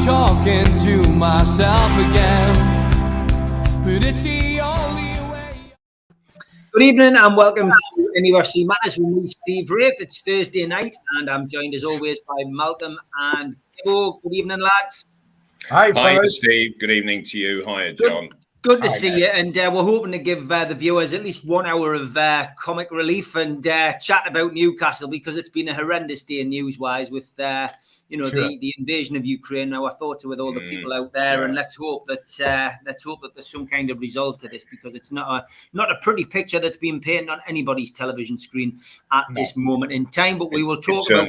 Talking to myself again, but it's the only way. Good evening and welcome to NUFC Matters with me, Steve Wraith. It's Thursday night and I'm joined as always by Malcolm and Gibbo. Good evening, lads. Hi, Steve. Good evening to you. Hi, John. Good to see you, and we're hoping to give the viewers at least 1 hour of comic relief and chat about Newcastle, because it's been a horrendous day news-wise with the invasion of Ukraine. Now, our thoughts are with all the people out there, and let's hope that there's some kind of resolve to this, because it's not a pretty picture that's being painted on anybody's television screen at this moment in time. But we will talk about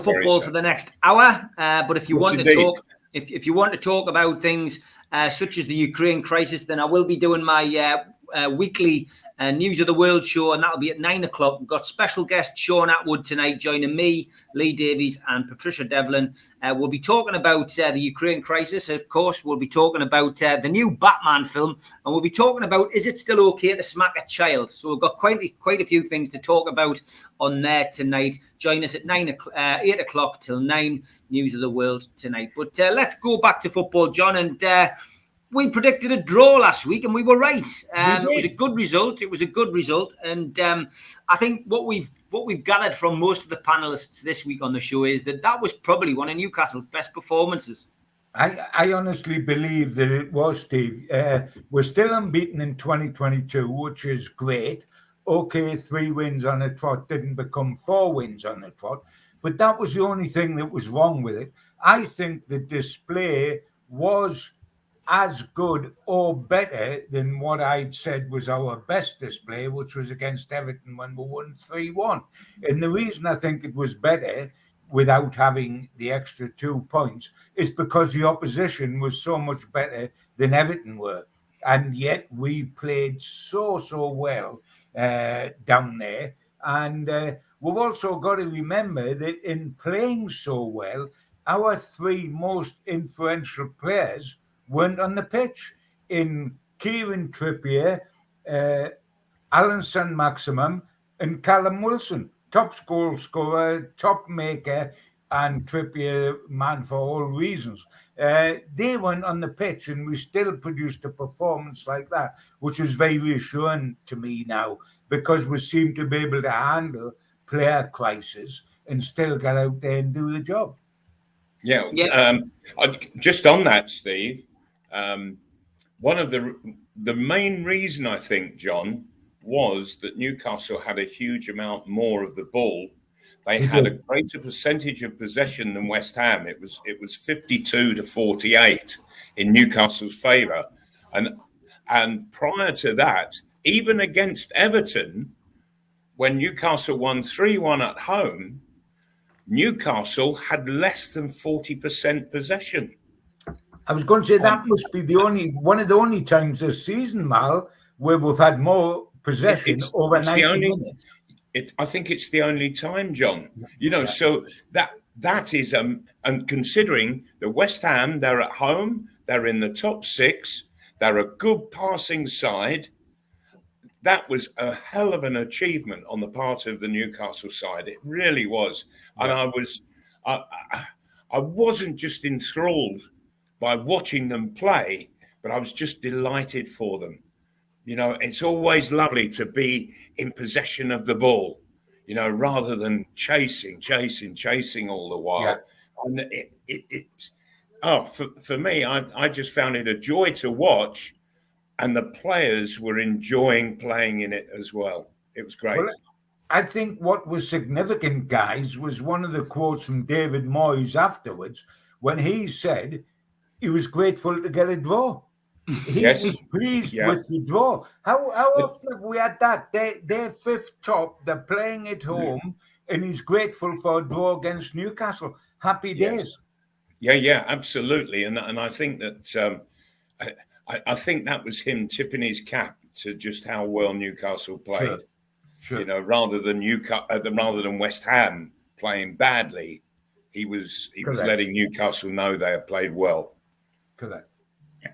football for the next hour. But if you want to talk. If you want to talk about things such as the Ukraine crisis, then I will be doing my weekly News of the World show, and that'll be at 9 o'clock. We've got special guest Sean Atwood tonight joining me, Lee Davies and Patricia Devlin. We'll be talking about the Ukraine crisis, of course. We'll be talking about the new Batman film, and we'll be talking about, is it still okay to smack a child? So we've got quite a few things to talk about on there tonight. Join us at 8 o'clock till 9, News of the World tonight. But let's go back to football, John, and we predicted a draw last week, and we were right. It was a good result. And I think what we've gathered from most of the panelists this week on the show is that was probably one of Newcastle's best performances. I honestly believe that it was, Steve. We're still unbeaten in 2022, which is great. Okay, 3 wins on a trot didn't become 4 wins on a trot, but that was the only thing that was wrong with it. I think the display was as good or better than what I'd said was our best display, which was against Everton when we won 3-1. And the reason I think it was better without having the extra 2 points is because the opposition was so much better than Everton were. And yet we played so well down there. And we've also got to remember that in playing so well, our 3 most influential players weren't on the pitch, in Kieran Trippier, Alan Saint-Maximin and Callum Wilson. Top goal scorer, top maker, and Trippier, man for all reasons. They weren't on the pitch, and we still produced a performance like that, which is very reassuring to me now, because we seem to be able to handle player crisis and still get out there and do the job. Just on that, Steve, one of the main reason, I think, John, was that Newcastle had a huge amount more of the ball. They had a greater percentage of possession than West Ham. It was 52-48 in Newcastle's favour, and prior to that, even against Everton, when Newcastle won 3-1 at home, Newcastle had less than 40% possession. I was going to say that must be one of the only times this season, Mal, where we've had more possession over 90 minutes. I think it's the only time, John. So that is, and considering the West Ham, they're at home, they're in the top 6, they're a good passing side. That was a hell of an achievement on the part of the Newcastle side. It really was. And I wasn't just enthralled by watching them play, but I was just delighted for them. It's always lovely to be in possession of the ball, rather than chasing all the while. Yeah. And for me, I just found it a joy to watch, and the players were enjoying playing in it as well. It was great. Well, I think what was significant, guys, was one of the quotes from David Moyes afterwards, when he said he was grateful to get a draw. He was pleased with the draw. How often have we had that? They're 5th top, they're playing at home, and he's grateful for a draw against Newcastle. Happy days. Yeah, absolutely. And I think that I think that was him tipping his cap to just how well Newcastle played. Sure. You know, rather than West Ham playing badly, he was letting Newcastle know they had played well. Correct.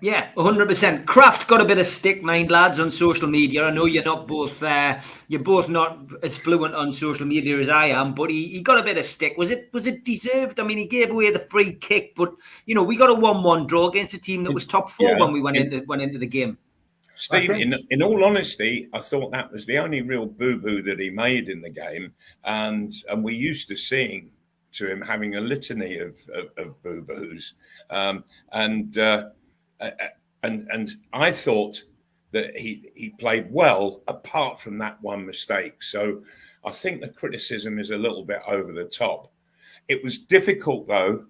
Yeah, 100%. Kraft got a bit of stick, mind, lads, on social media. I know you're both not as fluent on social media as I am, but he got a bit of stick. Was it deserved? I mean, he gave away the free kick, but we got a 1-1 draw against a team that was top four when we went into the game. Steve, in all honesty, I thought that was the only real boo-boo that he made in the game, and we're used to seeing to him having a litany of boo-boos, and I thought that he played well apart from that one mistake. So I think the criticism is a little bit over the top. It was difficult though,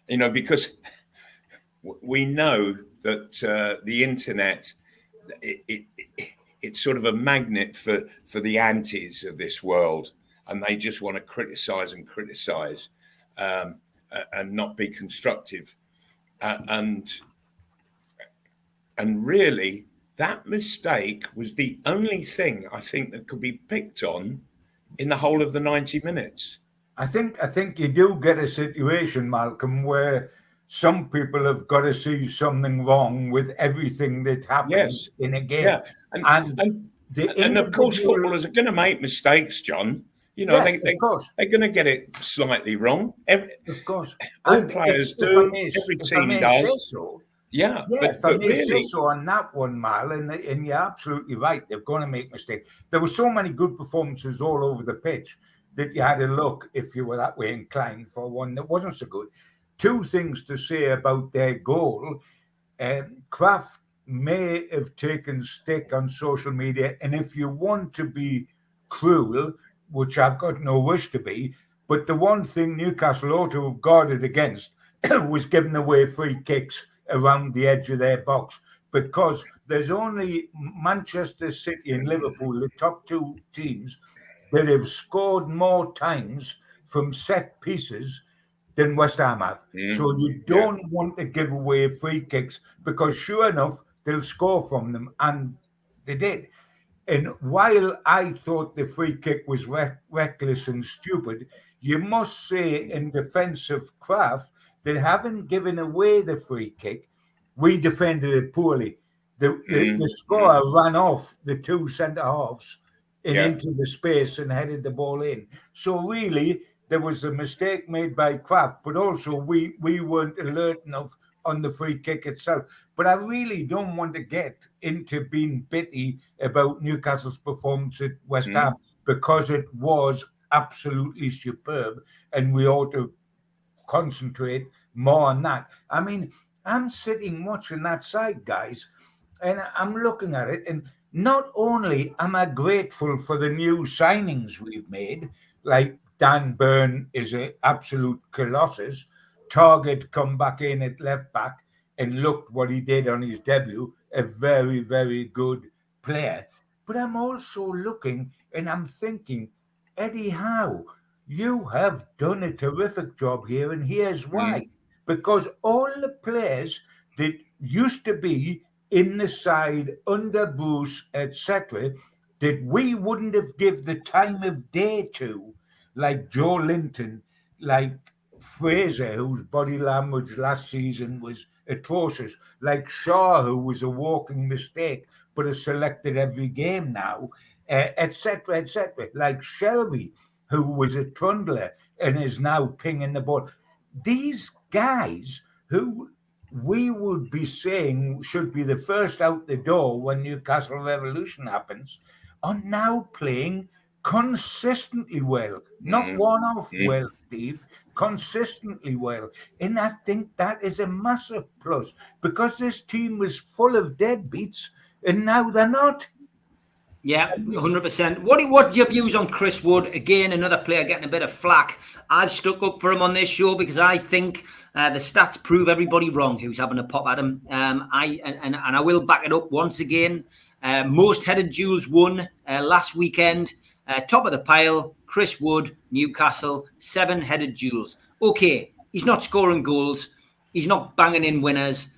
because we know that the internet, it's sort of a magnet for the antis of this world, and they just want to criticize and not be constructive, and really, that mistake was the only thing I think that could be picked on in the whole of the 90 minutes. I think you do get a situation, Malcolm, where some people have got to see something wrong with everything that happens in a game. Yeah. And of course, footballers are going to make mistakes, John. They're going to get it slightly wrong. Of course. All players do. Every team does. Yeah, but really, so on that one, Mal, and you're absolutely right. They're going to make mistakes. There were so many good performances all over the pitch that you had to look, if you were that way inclined, for one that wasn't so good. Two things to say about their goal. Kraft may have taken stick on social media, and if you want to be cruel, which I've got no wish to be, but the one thing Newcastle ought to have guarded against was giving away free kicks around the edge of their box, because there's only Manchester City and Liverpool, the top two teams, that have scored more times from set pieces than West Ham have. So you don't want to give away free kicks, because sure enough, they'll score from them, and they did. And while I thought the free kick was reckless and stupid, you must say in defence of Kraft, they haven't given away the free kick. We defended it poorly. The scorer ran off the two centre-halves and into the space and headed the ball in. So really, there was a mistake made by Kraft, but also we weren't alert enough on the free kick itself. But I really don't want to get into being bitty about Newcastle's performance at West Ham, because it was absolutely superb, and we ought to concentrate more on that. I mean, I'm sitting watching that side, guys, and I'm looking at it, and not only am I grateful for the new signings we've made, like Dan Burn is an absolute colossus, Target come back in at left back and looked what he did on his debut, a very, very good player. But I'm also looking and I'm thinking, Eddie Howe, you have done a terrific job here, and here's why. Because all the players that used to be in the side under Bruce, etc., that we wouldn't have given the time of day to, like Joe Linton, like Fraser, whose body language last season was atrocious, like Shaw, who was a walking mistake, but has selected every game now, etc., like Shelby, who was a trundler and is now pinging the ball. These guys who we would be saying should be the first out the door when Newcastle Revolution happens are now playing consistently well, not one-off well, Steve, consistently well. And I think that is a massive plus, because this team was full of deadbeats and now they're not. Yeah, 100%. What are your views on Chris Wood? Again, another player getting a bit of flack. I've stuck up for him on this show because I think the stats prove everybody wrong who's having a pop at him. I will back it up once again. Most headed duels won last weekend. Top of the pile, Chris Wood, Newcastle, 7 headed duels. Okay, he's not scoring goals. He's not banging in winners.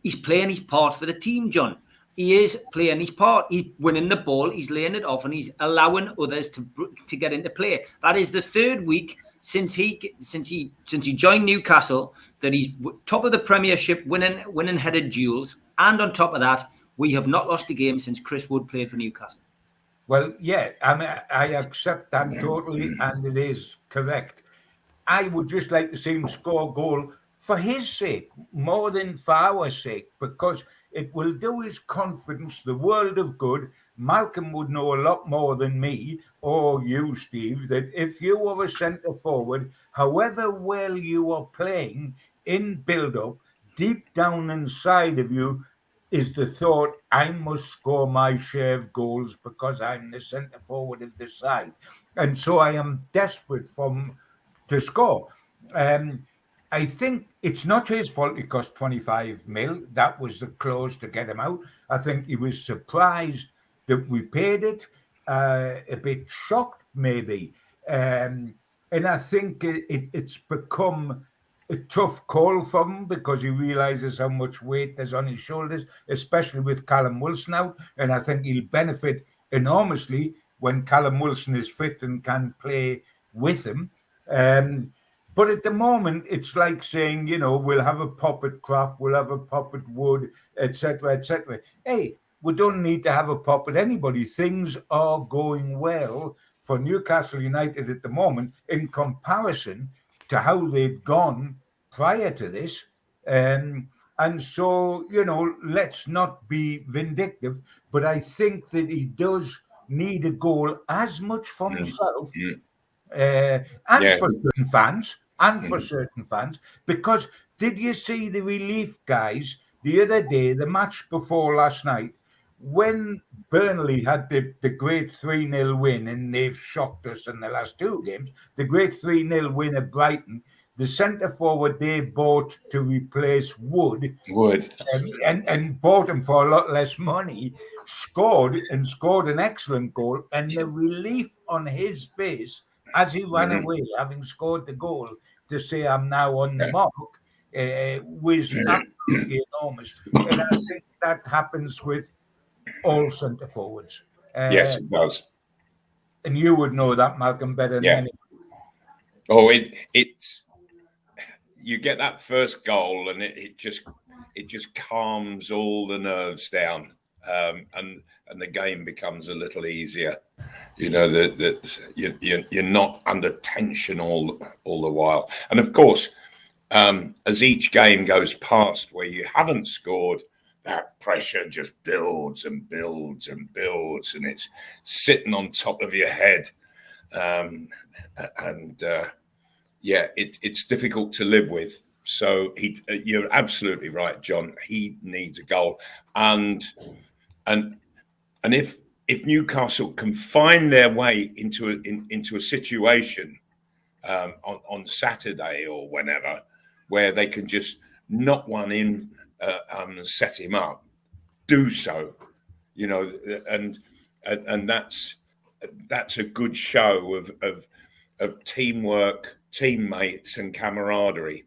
He's playing his part for the team, John. He is playing his part. He's winning the ball. He's laying it off, and he's allowing others to get into play. That is the third week since he joined Newcastle that he's top of the Premiership, winning headed duels, and on top of that, we have not lost a game since Chris Wood played for Newcastle. Well, yeah, I mean, I accept that totally, and it is correct. I would just like to see him score a goal for his sake, more than for our sake, because it will do his confidence the world of good. Malcolm would know a lot more than me or you, Steve, that if you are a centre forward, however well you are playing in build-up, deep down inside of you is the thought, I must score my share of goals because I'm the centre forward of the side. And so I am desperate to score. I think it's not his fault he cost 25 mil. That was the clause to get him out. I think he was surprised that we paid it, a bit shocked maybe. And I think it's become a tough call for him because he realises how much weight there's on his shoulders, especially with Callum Wilson out. And I think he'll benefit enormously when Callum Wilson is fit and can play with him. But at the moment, it's like saying, we'll have a pop at Kraft, we'll have a pop at Wood, etc., etc. Hey, we don't need to have a pop at anybody. Things are going well for Newcastle United at the moment in comparison to how they've gone prior to this. And so, let's not be vindictive, but I think that he does need a goal as much for himself for certain fans, because did you see the relief guys the other day, the match before last night, when Burnley had the great 3-0 win, and they've shocked us in the last two games, the great 3-0 win at Brighton, the centre forward they bought to replace Wood. And bought him for a lot less money, scored an excellent goal, and the relief on his face as he ran away, having scored the goal, to say I'm now on the mark, was absolutely enormous. And I think that happens with all centre forwards. Yes, it does. And you would know that, Malcolm, better than anyone. Oh, it's you get that first goal, and it just calms all the nerves down, and the game becomes a little easier. That you're not under tension all the while. And of course, as each game goes past where you haven't scored, that pressure just builds and builds and builds, and it's sitting on top of your head. It's difficult to live with. So you're absolutely right, John. He needs a goal, and if Newcastle can find their way into a situation on Saturday or whenever, where they can just knock one in and set him up, do so, and that's a good show of teamwork, teammates, and camaraderie.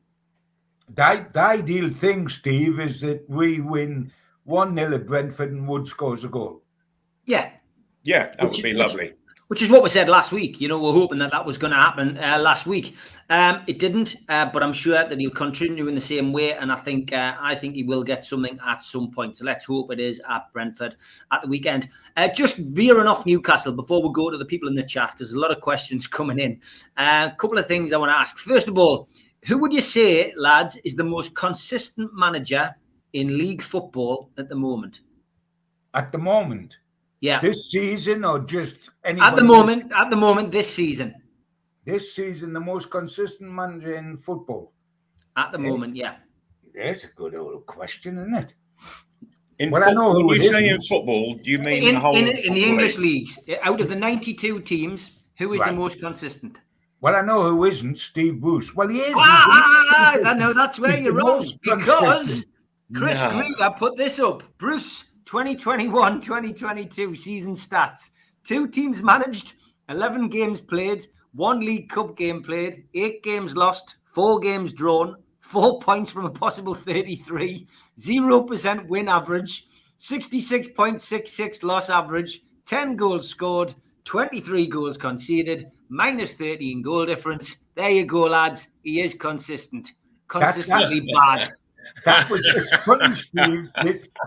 The ideal thing, Steve, is that we win 1-0 at Brentford and Wood scores a goal. Yeah, that would be lovely. Which is what we said last week. We're hoping that was going to happen last week. It didn't, but I'm sure that he'll continue in the same way, and I think he will get something at some point. So let's hope it is at Brentford at the weekend. Just veering off Newcastle before we go to the people in the chat, because there's a lot of questions coming in. A couple of things I want to ask. First of all, who would you say, lads, is the most consistent manager in league football at the moment? At the moment? Yeah. This season or just anyone? At the moment, this season. This season, the most consistent manager in football? At the moment, yeah. That's a good old question, isn't it? In football, when you say in football, do you mean the whole in the English leagues? Out of the 92 teams, who is the most consistent? Well, I know who isn't. Steve Bruce. Well, he is. I know that's where you're wrong, because Chris Griever put this up. Bruce, 2021-2022 season stats. 2 teams managed, 11 games played, 1 League Cup game played, 8 games lost, 4 games drawn, 4 points from a possible 33, 0% win average, 66.66 loss average, 10 goals scored, 23 goals conceded, minus 30 in goal difference. There you go, lads. He is consistent. Consistently bad. It's funny, Steve.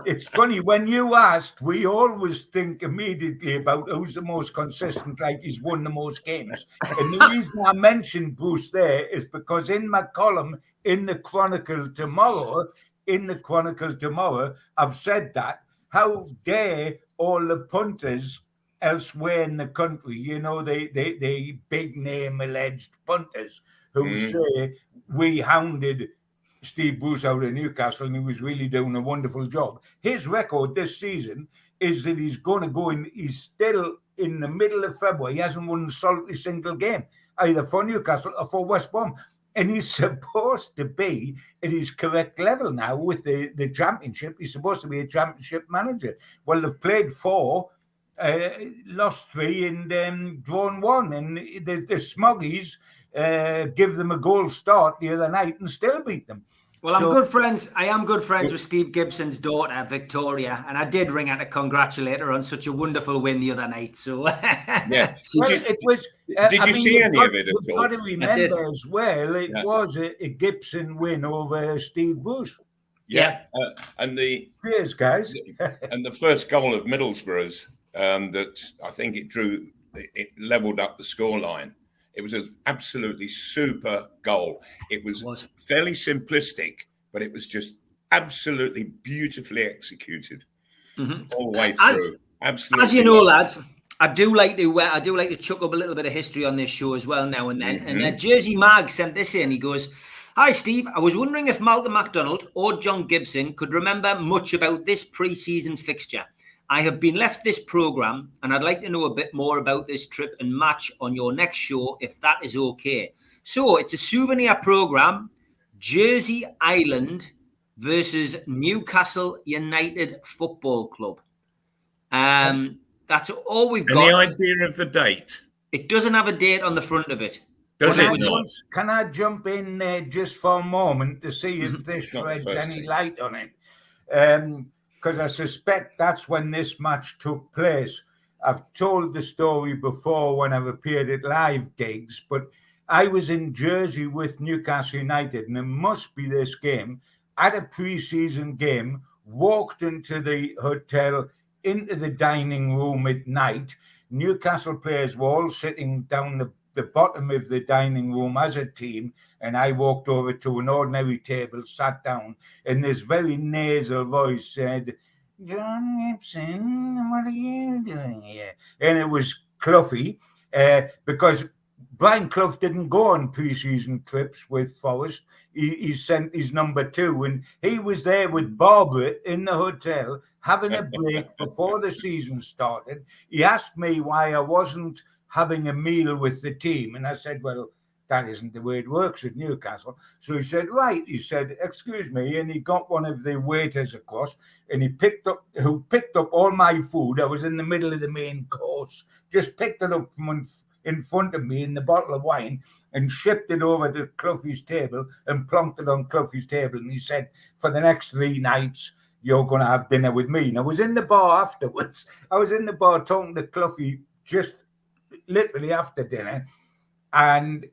It's funny when you asked, we always think immediately about who's the most consistent, like he's won the most games. And the reason I mentioned Bruce there is because in my column in the Chronicle tomorrow, I've said that. How dare all the punters elsewhere in the country, the big name alleged punters who say we hounded Steve Bruce out of Newcastle and he was really doing a wonderful job. His record this season is that he's going to go in, he's still in the middle of February. He hasn't won a solitary single game, either for Newcastle or for West Brom. And he's supposed to be at his correct level now with the championship. He's supposed to be a championship manager. Well, they've played 4, lost 3 and drawn 1. And the Smuggies give them a goal start the other night and still beat them. Well, I am good friends with Steve Gibson's daughter, Victoria, and I did ring her to congratulate her on such a wonderful win the other night. So, yeah. Did you see any of it at all? You've got to remember as well, it was a Gibson win over Steve Bruce. Yeah. Cheers, guys. And the first goal of Middlesbrough's, that I think it levelled up the scoreline. It was an absolutely super goal. It was fairly simplistic, but it was just absolutely beautifully executed all the way through. Absolutely. As you know, lads, I do like to chuck up a little bit of history on this show as well now and then. And Jersey Mag sent this in. He goes, "Hi, Steve. I was wondering if Malcolm MacDonald or John Gibson could remember much about this pre-season fixture. I have been left this programme and I'd like to know a bit more about this trip and match on your next show, if that is okay. So it's a souvenir programme, Jersey Island versus Newcastle United Football Club. That's all we've got. Any idea of the date? It doesn't have a date on the front of it. Does it not? Can I jump in there just for a moment to see if this sheds any light on it? Because I suspect that's when this match took place. I've told the story before when I've appeared at live gigs, but I was in Jersey with Newcastle United, and it must be this game, at a pre-season game, walked into the hotel, into the dining room at night. Newcastle players were all sitting down the bottom of the dining room as a team, and I walked over to an ordinary table, sat down, and this very nasal voice said, "John Gibson, what are you doing here?" And it was Cloughie, because Brian Clough didn't go on pre-season trips with Forest. He sent his number 2, and he was there with Barbara in the hotel having a break before the season started. He asked me why I wasn't having a meal with the team, and I said, well, that isn't the way it works at Newcastle. So he said, right. He said, excuse me, and he got one of the waiters across, and he picked up all my food. I was in the middle of the main course, just picked it up from in front of me in the bottle of wine and shipped it over to Cloughie's table and plonked it on Cloughie's table. And he said, for the next 3 nights, you're going to have dinner with me. And I was in the bar afterwards. I was in the bar talking to Cloughie just literally after dinner. And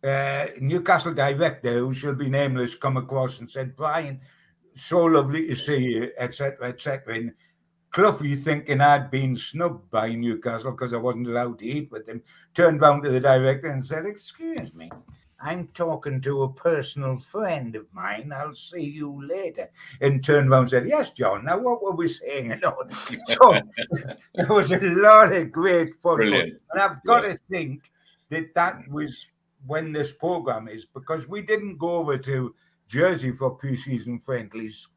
Newcastle director, who shall be nameless, come across and said, Brian, so lovely to see you, etc., etc. And Cloughie, thinking I'd been snubbed by Newcastle because I wasn't allowed to eat with him, turned round to the director and said, excuse me, I'm talking to a personal friend of mine. I'll see you later. And turned round and said, yes, John, now what were we saying? So there was a lot of great fun. Brilliant. And I've got to think that was when this program is, because we didn't go over to Jersey for pre-season friendlies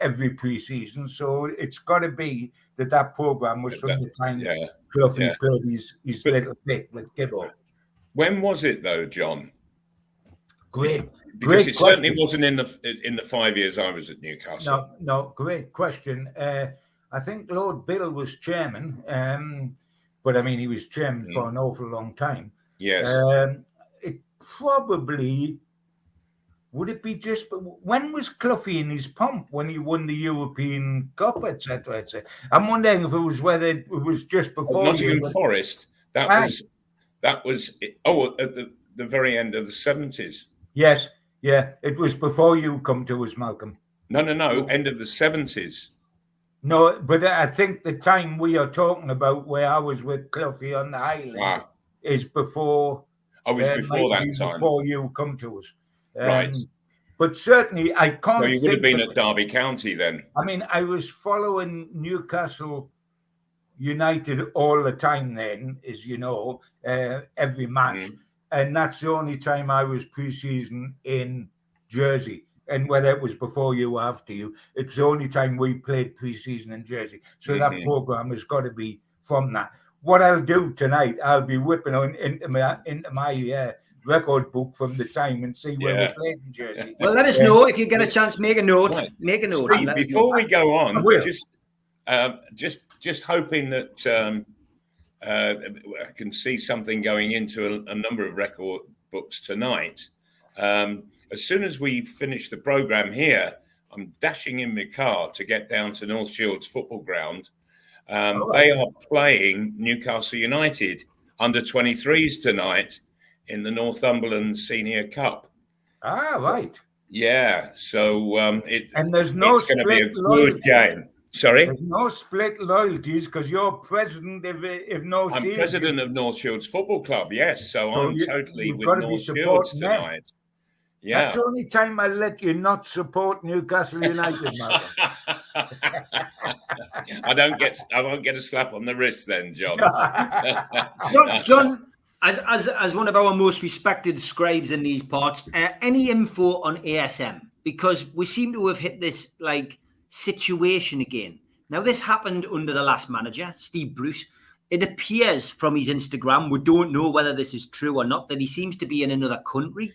every pre-season, so it's got to be that program was from the time Cloughie played his little bit with Gibbo. When was it though, John? Great Because certainly wasn't in the 5 years I was at Newcastle. No, great question. I think Lord Bill was chairman, but I mean he was chairman for an awful long time. Yes. It probably would it be just? When was Cloughie in his pomp when he won the European Cup, etc., etc.? I'm wondering if it was whether it was just before Nottingham you. Forest. That was at the very end of the 70s. Yes, yeah, it was before you come to us, Malcolm. No, end of the 70s. No, but I think the time we are talking about, where I was with Cloughie on the island, is before. I was before that time. Before you come to us, right? But certainly, I can't. So you would have been at Derby County then. I mean, I was following Newcastle United all the time then, as you know, every match. And that's the only time I was pre-season in Jersey. And whether it was before you or after you, it's the only time we played pre-season in Jersey. So that program has got to be from that. What I'll do tonight, I'll be whipping on into my record book from the time and see where we played in Jersey. Well, let us know if you get a chance. Make a note. Right. Make a note. Steve, before we go on, just hoping that I can see something going into a number of record books tonight. As soon as we finish the program here, I'm dashing in my car to get down to North Shields Football Ground. They are playing Newcastle United under 23s tonight in the Northumberland Senior Cup. Right. Yeah. So it's going to be a good game. Sorry? There's no split loyalties because you're president of North Shields. I'm president of North Shields Football Club, yes. So I'm totally with North Shields tonight. Yeah. That's the only time I let you not support Newcastle United, Malcolm. I won't get a slap on the wrist then, John. John, as one of our most respected scribes in these parts, any info on ASM? Because we seem to have hit this situation again. Now, this happened under the last manager, Steve Bruce. It appears from his Instagram, we don't know whether this is true or not, that he seems to be in another country.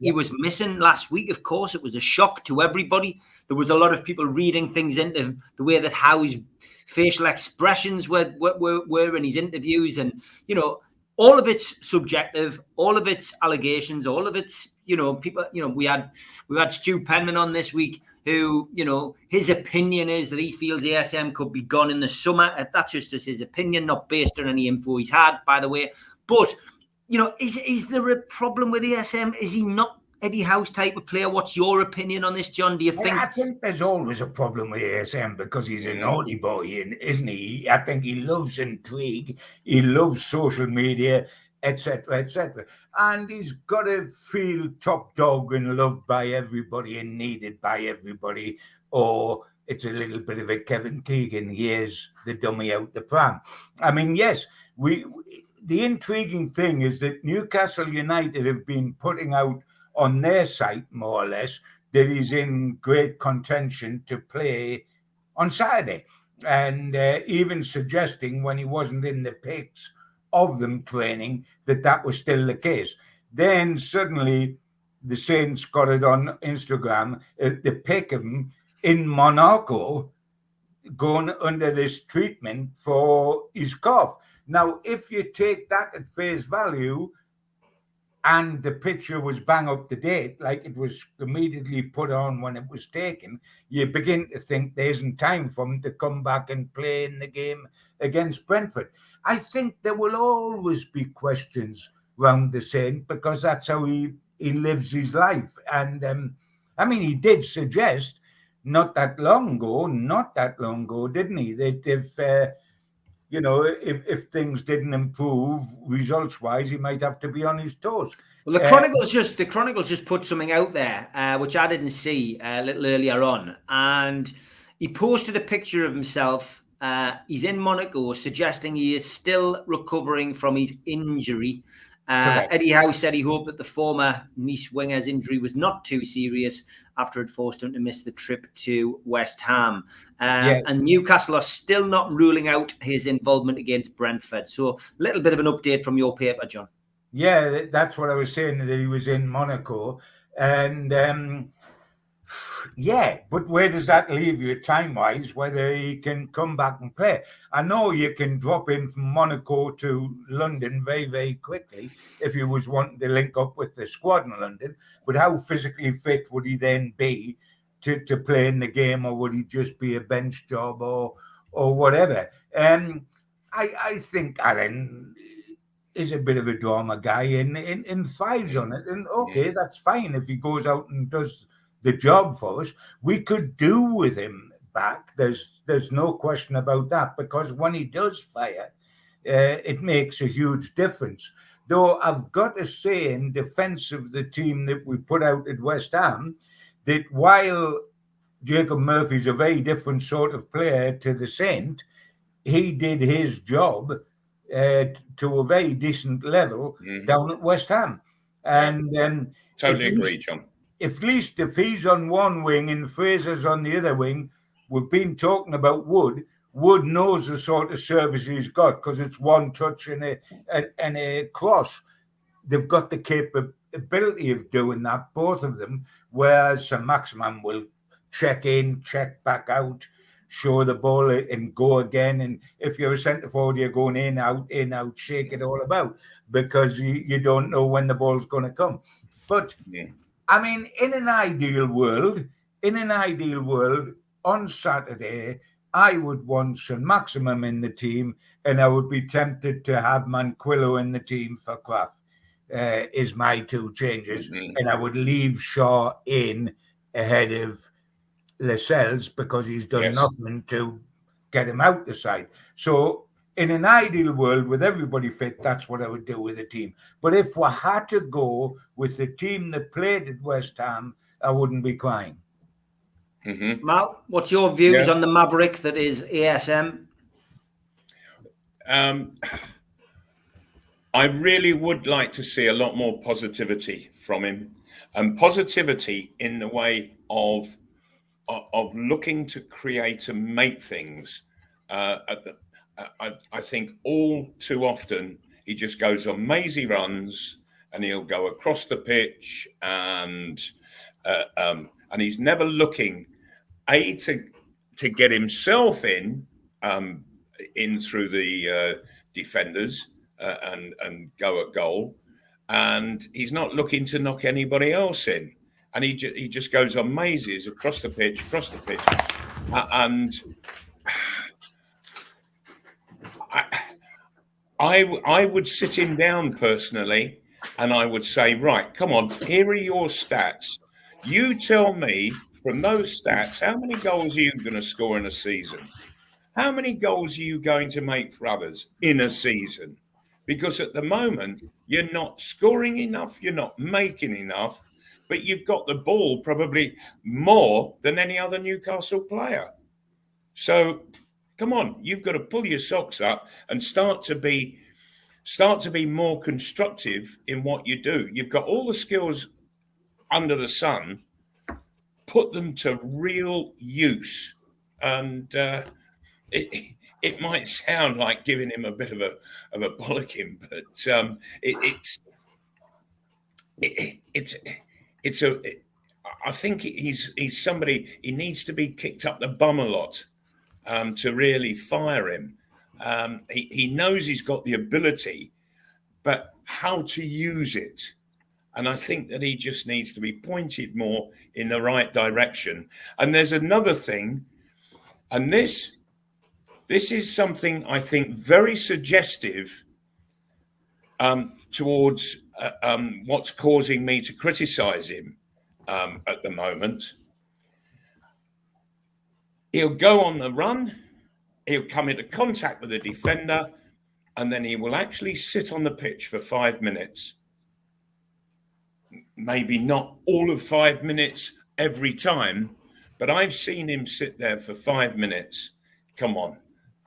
He was missing last week, of course. It was a shock to everybody. There was a lot of people reading things into the way that how his facial expressions were in his interviews. And, all of it's subjective, all of it's allegations, all of it's, people, we had Stu Penman on this week who, his opinion is that he feels the ASM could be gone in the summer. That's just his opinion, not based on any info he's had, by the way. But, is there a problem with ASM? Is he not Eddie House type of player? What's your opinion on this, John? Do you think? I think there's always a problem with ASM because he's a naughty boy, isn't he? I think he loves intrigue. He loves social media, etc., etc. And he's got to feel top dog and loved by everybody and needed by everybody, or it's a little bit of a Kevin Keegan, here's the dummy out the pram. I mean, yes, the intriguing thing is that Newcastle United have been putting out on their site, more or less, that he's in great contention to play on Saturday. And even suggesting when he wasn't in the pics of them training that was still the case. Then suddenly the Saints got it on Instagram, the pic of him in Monaco going under this treatment for his cough. Now, if you take that at face value and the picture was bang up to date, like it was immediately put on when it was taken, you begin to think there isn't time for him to come back and play in the game against Brentford. I think there will always be questions around the Saint because that's how he lives his life. And I mean, he did suggest not that long ago, didn't he? That if things didn't improve results-wise, he might have to be on his toes. Well, the Chronicles just put something out there, which I didn't see a little earlier on, and he posted a picture of himself. He's in Monaco, suggesting he is still recovering from his injury. Eddie Howe said he hoped that the former Nice winger's injury was not too serious after it forced him to miss the trip to West Ham. And Newcastle are still not ruling out his involvement against Brentford. So a little bit of an update from your paper, John. Yeah, that's what I was saying, that he was in Monaco. And Yeah, but where does that leave you time-wise, whether he can come back and play? I know you can drop in from Monaco to London very, very quickly if he was wanting to link up with the squad in London, but how physically fit would he then be to play in the game, or would he just be a bench job or whatever? I think Alan is a bit of a drama guy in fives on it, and okay, that's fine if he goes out and does the job for us. We could do with him back. There's no question about that, because when he does fire, it makes a huge difference. Though I've got to say, in defence of the team that we put out at West Ham, that while Jacob Murphy's a very different sort of player to the Saint, he did his job to a very decent level down at West Ham. And totally agree, John. At least if he's on one wing and Fraser's on the other wing, we've been talking about Wood. Wood knows the sort of service he's got, because it's one touch and a cross. They've got the capability of doing that, both of them, whereas St. Maximin will check in, check back out, show the ball and go again. And if you're a centre forward, you're going in, out, shake it all about, because you don't know when the ball's going to come. But I mean, in an ideal world, on Saturday, I would want St. Maximin in the team, and I would be tempted to have Manquillo in the team for Kraft, is my two changes. And I would leave Shaw in ahead of Lascelles, because he's done nothing to get him out the side. So in an ideal world, with everybody fit, that's what I would do with the team. But if we had to go with the team that played at West Ham, I wouldn't be crying. Matt, what's your views on the Maverick that is ASM? I really would like to see a lot more positivity from him, and positivity in the way of looking to create and make things. I think all too often he just goes on mazy runs, and he'll go across the pitch, and he's never looking to get himself in through the defenders and go at goal, and he's not looking to knock anybody else in. And he just goes on mazes across the pitch, and I would sit him down personally, and I would say, right, come on, here are your stats. You tell me from those stats, how many goals are you going to score in a season? How many goals are you going to make for others in a season? Because at the moment, you're not scoring enough, you're not making enough, but you've got the ball probably more than any other Newcastle player. So come on, you've got to pull your socks up and start to be more constructive in what you do. You've got all the skills under the sun, put them to real use. And it might sound like giving him a bit of a bollocking, but I think he's somebody, he needs to be kicked up the bum a lot to really fire him. He knows he's got the ability, but how to use it. And I think that he just needs to be pointed more in the right direction. And there's another thing, and this is something I think very suggestive towards what's causing me to criticise him at the moment. He'll go on the run, he'll come into contact with the defender, and then he will actually sit on the pitch for 5 minutes. Maybe not all of 5 minutes every time, but I've seen him sit there for 5 minutes. Come on,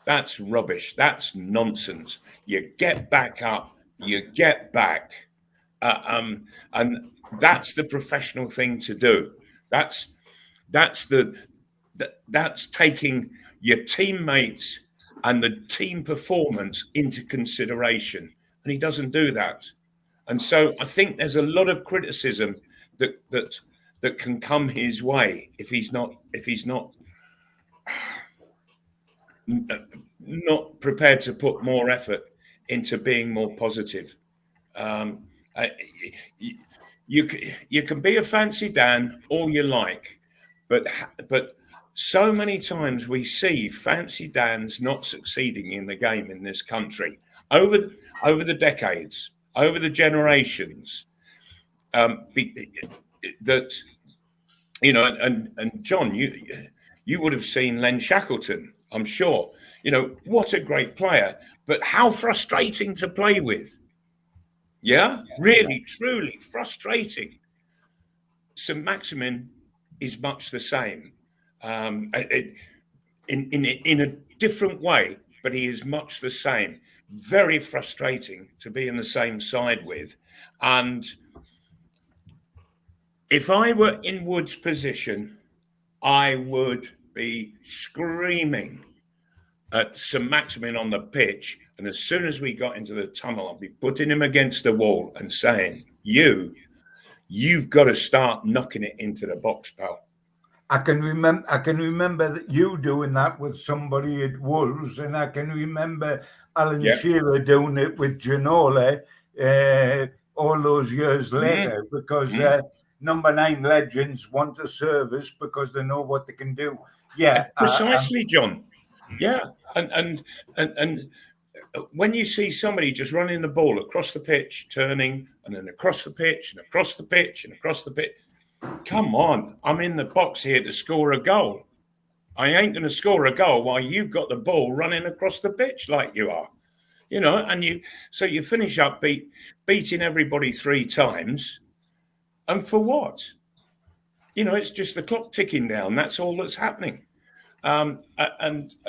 that's rubbish. That's nonsense. You get back up, you get back. And that's the professional thing to do. That's taking your teammates and the team performance into consideration. And he doesn't do that. And so I think there's a lot of criticism that that can come his way if he's not not prepared to put more effort into being more positive. You can be a fancy Dan all you like, but so many times we see fancy Dans not succeeding in the game in this country over the decades, over the generations. That and John, you would have seen Len Shackleton, I'm sure. What a great player, but how frustrating to play with. Yeah, really, truly frustrating. St. Maximin is much the same, in a different way, but he is much the same. Very frustrating to be in the same side with. And if I were in Wood's position, I would be screaming at St. Maximin on the pitch. And as soon as we got into the tunnel, I'd be putting him against the wall and saying, you've got to start knocking it into the box, pal. I can remember that you doing that with somebody at Wolves, and I can remember Alan Shearer doing it with Ginola all those years later, because number 9 legends want a service because they know what they can do. Yeah, precisely, John. Yeah, and when you see somebody just running the ball across the pitch, turning, and then across the pitch, and across the pitch, and across the pitch, come on, I'm in the box here to score a goal. I ain't going to score a goal while you've got the ball running across the pitch like you are. And you finish up beating everybody 3 times, and for what? It's just the clock ticking down. That's all that's happening. And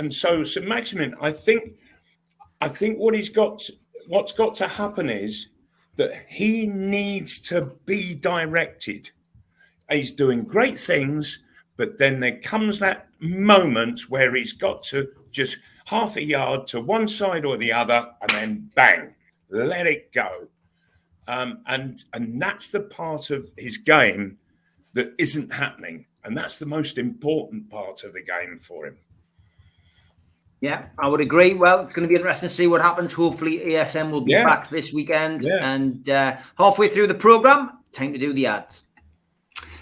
so St. Maximin, I think what's got to happen is that he needs to be directed. He's doing great things, but then there comes that moment where he's got to just half a yard to one side or the other, and then bang, let it go. And that's the part of his game that isn't happening. And that's the most important part of the game for him. Yeah, I would agree. Well, it's going to be interesting to see what happens. Hopefully ASM will be back this weekend. And halfway through the programme, time to do the ads.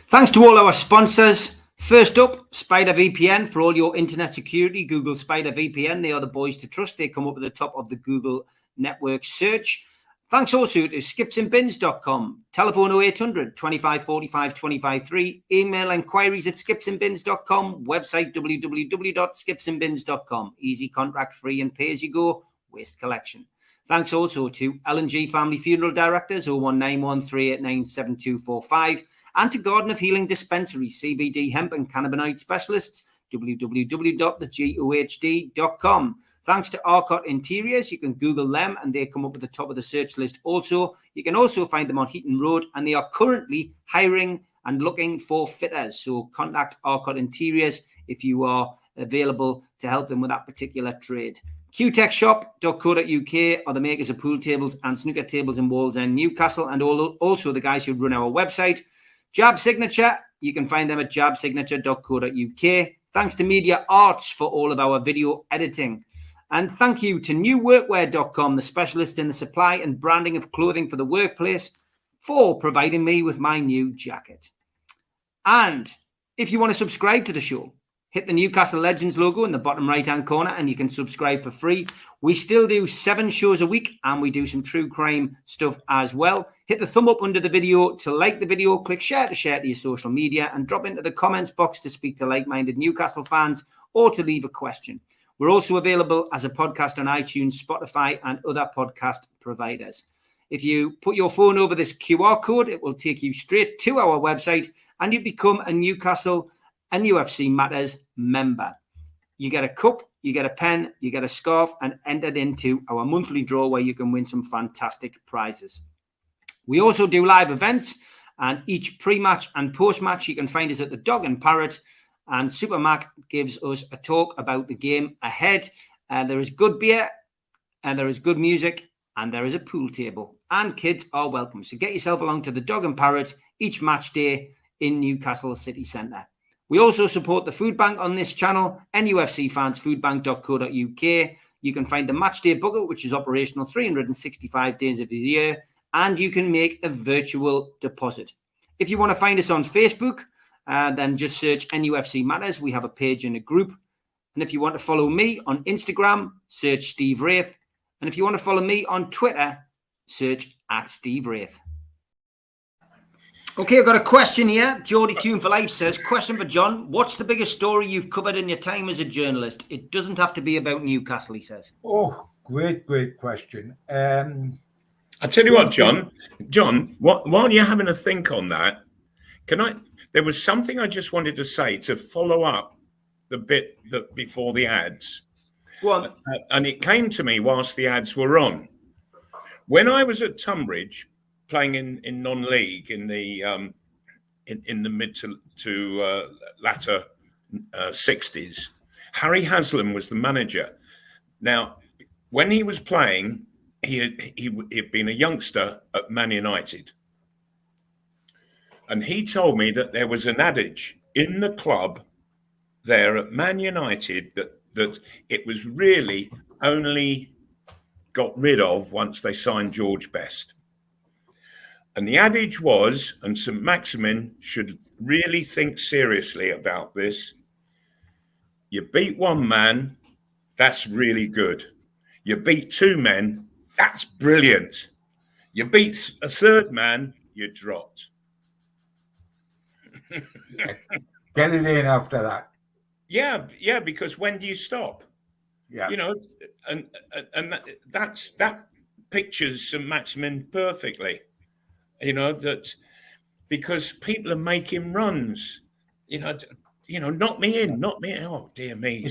Thanks to all our sponsors. First up, Spider VPN. For all your internet security, Google Spider VPN. They are the boys to trust. They come up at the top of the Google network search. Thanks also to skipsandbins.com. Telephone 0800 25 45 25 3. Email inquiries at skipsandbins.com. Website www.skipsandbins.com. Easy, contract free, and pay as you go. Waste collection. Thanks also to L&G Family Funeral Directors 0191 389 7245. And to Garden of Healing Dispensary, CBD hemp and cannabinoid specialists, www.thegohd.com. Thanks to Arcot Interiors. You can Google them and they come up at the top of the search list also. You can also find them on Heaton Road, and they are currently hiring and looking for fitters. So contact Arcot Interiors if you are available to help them with that particular trade. qtechshop.co.uk are the makers of pool tables and snooker tables in Wallsend, Newcastle, and also the guys who run our website. Jab Signature, you can find them at jabsignature.co.uk. Thanks to Media Arts for all of our video editing. And thank you to newworkwear.com, the specialists in the supply and branding of clothing for the workplace, for providing me with my new jacket. And if you want to subscribe to the show, hit the Newcastle Legends logo in the bottom right-hand corner and you can subscribe for free. We still do 7 shows a week and we do some true crime stuff as well. Hit the thumb up under the video to like the video, click share to your social media, and drop into the comments box to speak to like-minded Newcastle fans or to leave a question. We're also available as a podcast on iTunes, Spotify, and other podcast providers. If you put your phone over this QR code, it will take you straight to our website and you become a Newcastle NUFC Matters member. You get a cup, you get a pen, you get a scarf, and entered into our monthly draw where you can win some fantastic prizes. We also do live events, and each pre-match and post-match you can find us at the Dog and Parrot, and Supermac gives us a talk about the game ahead. There is good beer, and there is good music, and there is a pool table, and kids are welcome. So get yourself along to the Dog and Parrot each match day in Newcastle city centre. We also support the food bank on this channel, nufcfansfoodbank.co.uk. You can find the Matchday Bucket, which is operational 365 days of the year, and you can make a virtual deposit. If you want to find us on Facebook, then just search NUFC Matters. We have a page and a group. And if you want to follow me on Instagram, search Steve Wraith. And if you want to follow me on Twitter, search @SteveWraith. Okay, I've got a question here. Geordie Tune for Life says, question for John. What's the biggest story you've covered in your time as a journalist? It doesn't have to be about Newcastle, he says. Oh, great question. I tell you what, John, while you're having a think on that, there was something I just wanted to say to follow up the bit that before the ads. Go on. And it came to me whilst the ads were on. When I was at Tunbridge playing in non-league in the mid to latter 60s, Harry Haslam was the manager. Now, when he was playing, he had been a youngster at Man United. And he told me that there was an adage in the club there at Man United that it was really only got rid of once they signed George Best. And the adage was, and St. Maximin should really think seriously about this, you beat one man, that's really good. You beat two men, that's brilliant. You beat a third man, you dropped. Get it in after that. Yeah, because when do you stop? Yeah. You know, and that pictures St. Maximin perfectly. You know, that because people are making runs, you know, knock me in. Oh, dear me.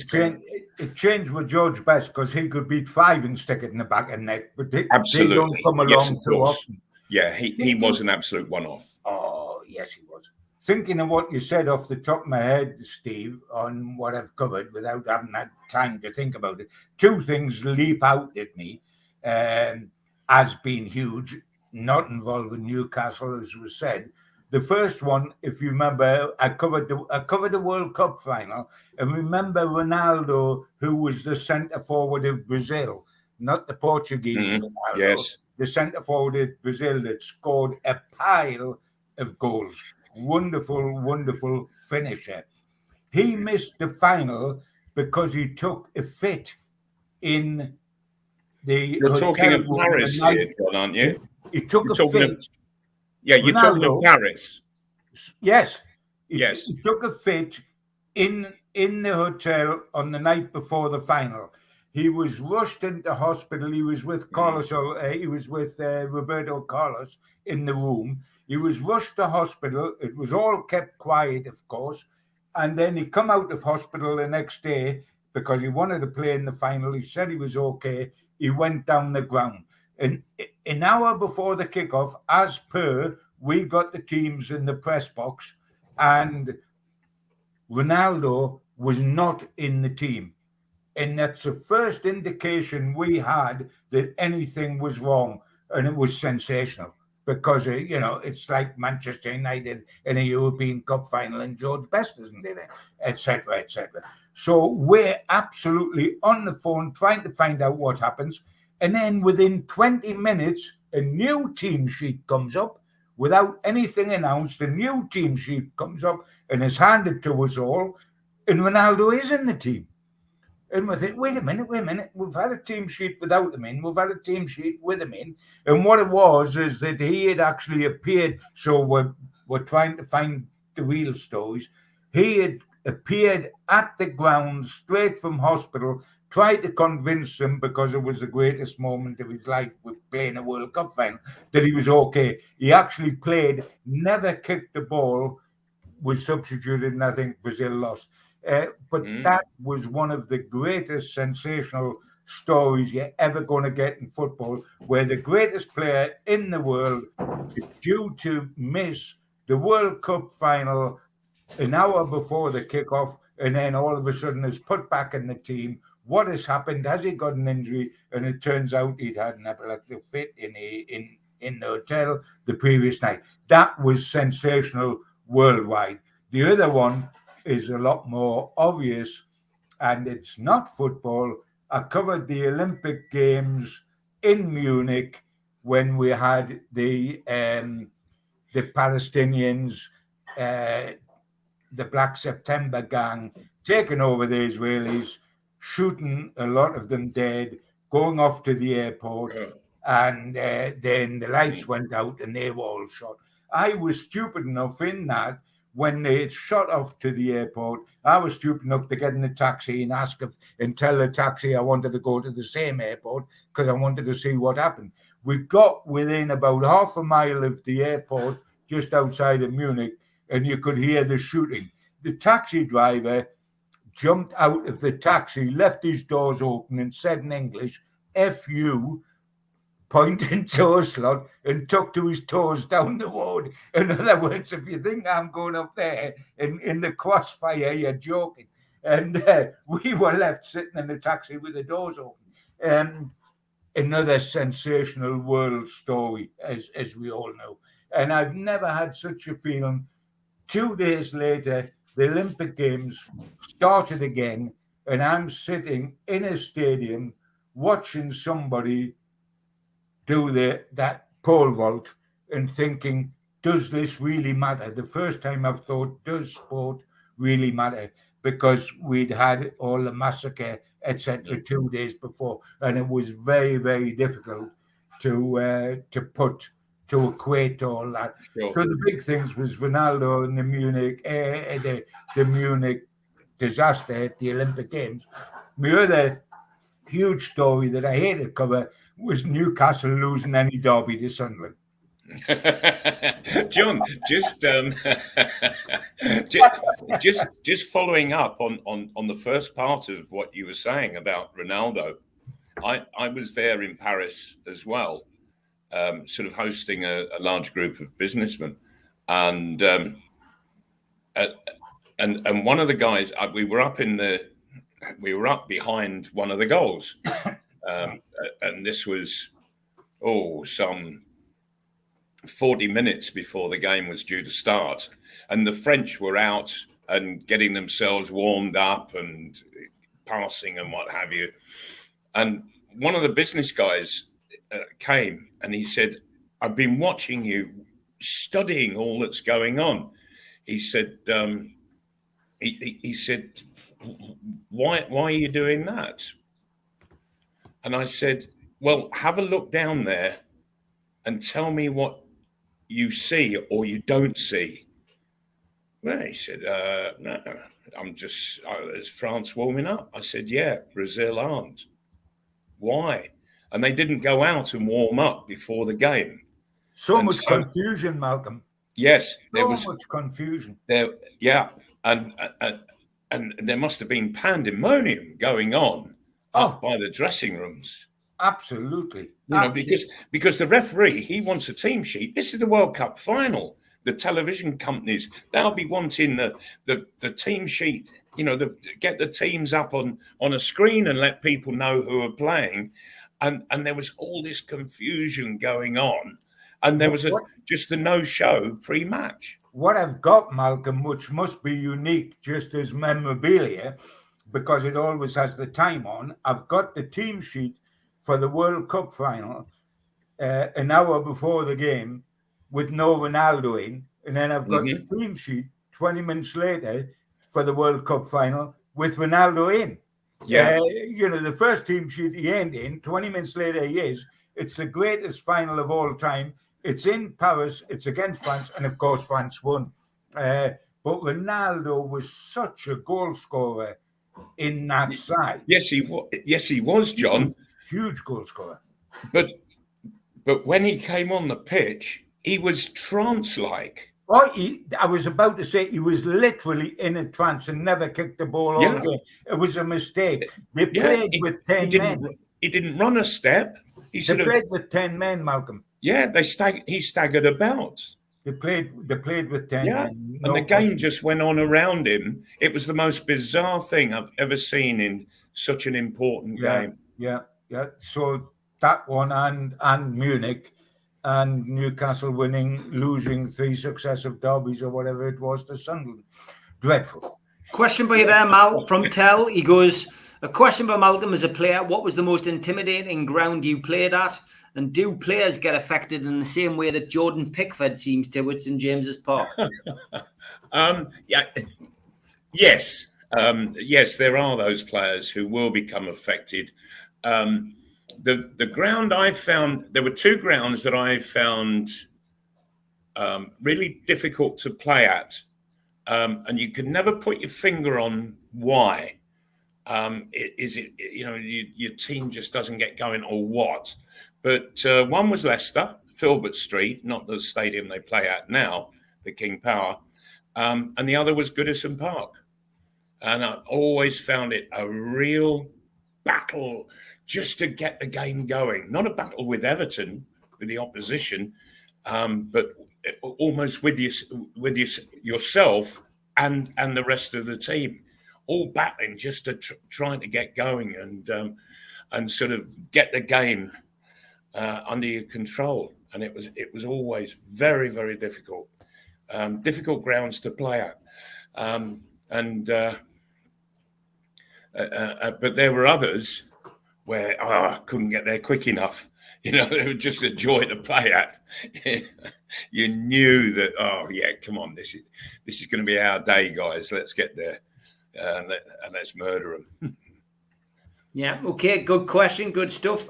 It changed with George Best because he could beat five and stick it in the back of the net, but they don't come along too often. Yeah, he was an absolute one-off. Oh, yes, he was. Thinking of what you said off the top of my head, Steve, on what I've covered without having had time to think about it, two things leap out at me as being huge, not involving Newcastle, as was said. The first one, if you remember, I covered the World Cup final, and remember Ronaldo, who was the centre forward of Brazil, not the Portuguese Ronaldo, yes, the centre forward of Brazil that scored a pile of goals. Wonderful finisher. He missed the final because he took a fit in the. You're talking of Paris here, John, aren't you? He took a fit. You're talking of Paris. Yes. Yes. He took a fit in the hotel on the night before the final. He was rushed into hospital. He was with Carlos. He was with Roberto Carlos in the room. He was rushed to hospital. It was all kept quiet, of course. And then he come out of hospital the next day because he wanted to play in the final. He said he was okay. He went down the ground. And an hour before the kickoff, as per, we got the teams in the press box, and Ronaldo was not in the team. And that's the first indication we had that anything was wrong. And it was sensational. Because, it's like Manchester United in a European Cup final and George Best isn't in it, etc., etc. So we're absolutely on the phone trying to find out what happens. And then within 20 minutes, a new team sheet comes up without anything announced. A new team sheet comes up and is handed to us all. And Ronaldo is in the team. And we think, wait a minute. We've had a team sheet without him in. We've had a team sheet with him in. And what it was is that he had actually appeared. So we're trying to find the real stories. He had appeared at the ground straight from hospital, tried to convince them because it was the greatest moment of his life with playing a World Cup final that he was okay. He actually played, never kicked the ball, was substituted, and I think Brazil lost. But that was one of the greatest sensational stories you're ever going to get in football, where the greatest player in the world is due to miss the World Cup final an hour before the kickoff, and then all of a sudden is put back in the team. What has happened? Has he got an injury? And it turns out he'd had an epileptic fit in the hotel the previous night. That was sensational worldwide. The other one is a lot more obvious, and it's not football. I covered the Olympic Games in Munich when we had the Palestinians, the Black September gang, taking over the Israelis, shooting a lot of them dead, going off to the airport, and then the lights went out and they were all shot. I was stupid enough in that when they shot off to the airport, I was stupid enough to get in a taxi and and tell the taxi I wanted to go to the same airport because I wanted to see what happened. We got within about half a mile of the airport, just outside of Munich, and you could hear the shooting. The taxi driver jumped out of the taxi, left his doors open, and said in English, "F you," pointing to us lot, and tucked to his toes down the road. In other words, if you think I'm going up there in the crossfire, you're joking. And we were left sitting in the taxi with the doors open. Another sensational world story, as we all know. And I've never had such a feeling. 2 days later, the Olympic Games started again, and I'm sitting in a stadium watching somebody do that pole vault and thinking, does this really matter? The first time I've thought, does sport really matter? Because we'd had all the massacre, etc., 2 days before, and it was very, very difficult to equate all that. Sure. So the big things was Ronaldo and the Munich disaster at the Olympic Games. My other huge story that I hate to cover was Newcastle losing any derby to Sunderland. John, just following up on the first part of what you were saying about Ronaldo, I was there in Paris as well, sort of hosting a large group of businessmen, and one of the guys, we were up behind one of the goals. And this was, some 40 minutes before the game was due to start. And the French were out and getting themselves warmed up and passing and what have you. And one of the business guys came and he said, "I've been watching you, studying all that's going on." He said, he said, why are you doing that? And I said, "Well, have a look down there and tell me what you see or you don't see." Well, he said, "No, is France warming up?" I said, "Yeah, Brazil aren't." "Why?" And they didn't go out and warm up before the game. So much confusion, Malcolm. Yes, there was so much confusion. There, yeah, and there must have been pandemonium going on up by the dressing rooms. Absolutely. You know, because the referee, he wants a team sheet. This is the World Cup final. The television companies, they'll be wanting the team sheet, get the teams up on a screen and let people know who are playing. And there was all this confusion going on. And there was just the no-show pre-match. What I've got, Malcolm, which must be unique just as memorabilia, because it always has the time on, I've got the team sheet for the World Cup final an hour before the game with no Ronaldo in, and then I've got the team sheet 20 minutes later for the World Cup final with Ronaldo in. Yeah. The first team sheet he ain't in, 20 minutes later he is. It's the greatest final of all time. It's in Paris, it's against France, and of course France won. But Ronaldo was such a goal scorer in that side. Yes, he was, John. Huge goal scorer. But when he came on the pitch, he was trance-like. I was about to say he was literally in a trance and never kicked the ball all game. It was a mistake. They played with 10 men. He didn't run a step. They played with 10 men, Malcolm. Yeah, he staggered about. They played with 10 men. And the game just went on around him. It was the most bizarre thing I've ever seen in such an important game. Yeah. So that one and Munich, and Newcastle losing 3 successive derbies or whatever it was to Sunderland. Dreadful. Question by you there, Mal, from Tell. He goes, a question by Malcolm as a player. What was the most intimidating ground you played at? And do players get affected in the same way that Jordan Pickford seems to at St James's Park? Yes. Yes, there are those players who will become affected. The ground I found, there were 2 grounds that I found really difficult to play at. And you could never put your finger on why. Is it, your team just doesn't get going or what? But one was Leicester, Filbert Street, not the stadium they play at now, the King Power. And the other was Goodison Park. And I always found it a real battle just to get the game going. Not a battle with Everton, with the opposition, but almost with yourself and the rest of the team, all battling just to trying to get going and sort of get the game under your control. And it was always very, very difficult. Difficult grounds to play at. But there were others where I couldn't get there quick enough. It was just a joy to play at. You knew that, come on, this is going to be our day, guys. Let's get there and let's murder them. Yeah, okay, good question, good stuff.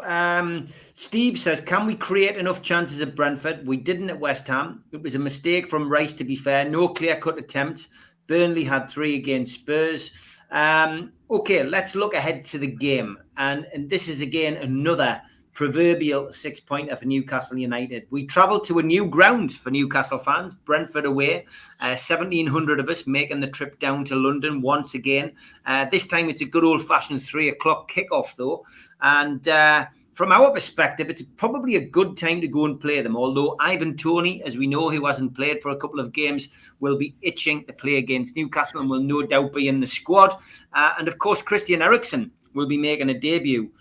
Steve says, can we create enough chances at Brentford? We didn't at West Ham. It was a mistake from Rice, to be fair. No clear-cut attempt. Burnley had 3 against Spurs. Okay, let's look ahead to the game. And this is, again, another proverbial 6-pointer for Newcastle United. We travelled to a new ground for Newcastle fans, Brentford away. 1,700 of us making the trip down to London once again. This time it's a good old-fashioned 3 o'clock kickoff, though. And from our perspective, it's probably a good time to go and play them. Although Ivan Toney, as we know, who hasn't played for a couple of games, will be itching to play against Newcastle and will no doubt be in the squad. And of course, Christian Eriksen will be making a debut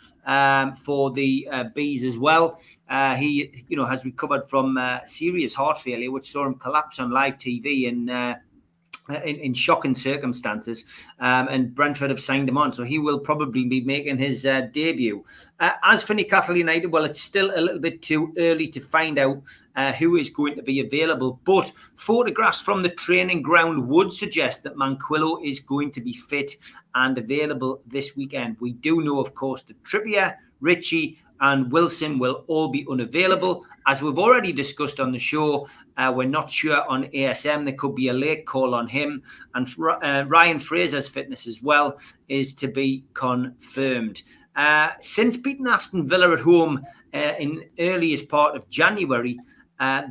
for the Bees as well. He, has recovered from serious heart failure, which saw him collapse on live TV in shocking circumstances. And Brentford have signed him on, so he will probably be making his debut. As for Newcastle United, well, it's still a little bit too early to find out who is going to be available, but photographs from the training ground would suggest that Manquillo is going to be fit and available this weekend. We do know, of course, that Trippier, Ritchie and Wilson will all be unavailable. As we've already discussed on the show, we're not sure on ASM. There could be a late call on him. And Ryan Fraser's fitness as well is to be confirmed. Since beating Aston Villa at home in earliest part of January,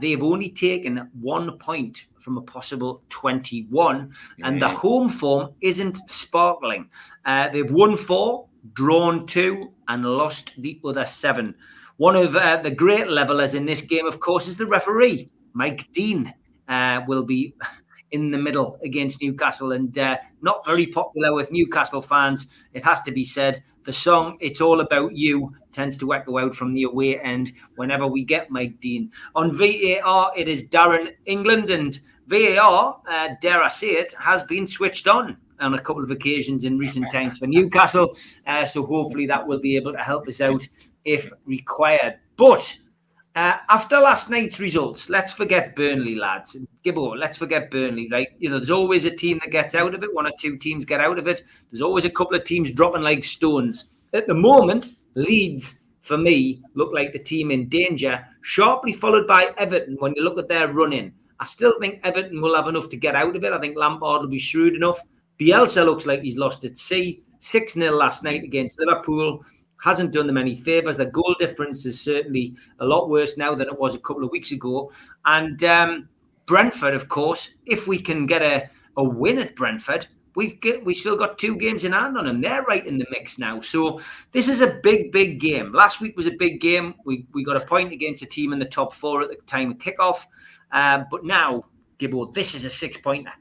they've only taken 1 point from a possible 21. And the home form isn't sparkling. They've won 4, drawn 2 and lost the other 7. One of the great levelers in this game, of course, is the referee. Mike Dean will be in the middle against Newcastle and not very popular with Newcastle fans. It has to be said. The song "It's All About You" tends to echo out from the away end whenever we get Mike Dean. On VAR, it is Darren England, and VAR, dare I say it, has been switched on a couple of occasions in recent times for Newcastle. So hopefully that will be able to help us out if required. But after last night's results, let's forget Burnley, lads. Gibbo, let's forget Burnley, right? There's always a team that gets out of it. 1 or 2 teams get out of it. There's always a couple of teams dropping like stones. At the moment, Leeds, for me, look like the team in danger, sharply followed by Everton when you look at their run-in. I still think Everton will have enough to get out of it. I think Lampard will be shrewd enough. Bielsa looks like he's lost at sea. 6-0 last night against Liverpool. Hasn't done them any favours. The goal difference is certainly a lot worse now than it was a couple of weeks ago. And Brentford, of course, if we can get a win at Brentford, we've still got 2 games in hand on them. They're right in the mix now. So this is a big, big game. Last week was a big game. We got a point against a team in the top 4 at the time of kickoff. But now, Gibbo, this is a 6-pointer.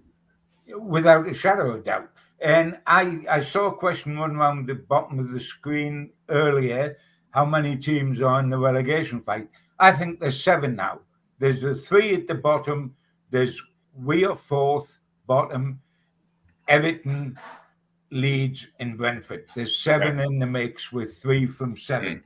Without a shadow of doubt. And I saw a question run around the bottom of the screen earlier, how many teams are in the relegation fight. I think there's 7 now. There's the 3 at the bottom. We are 4th bottom. Everton, Leeds, and Brentford. There's 7 in the mix with 3 from 7.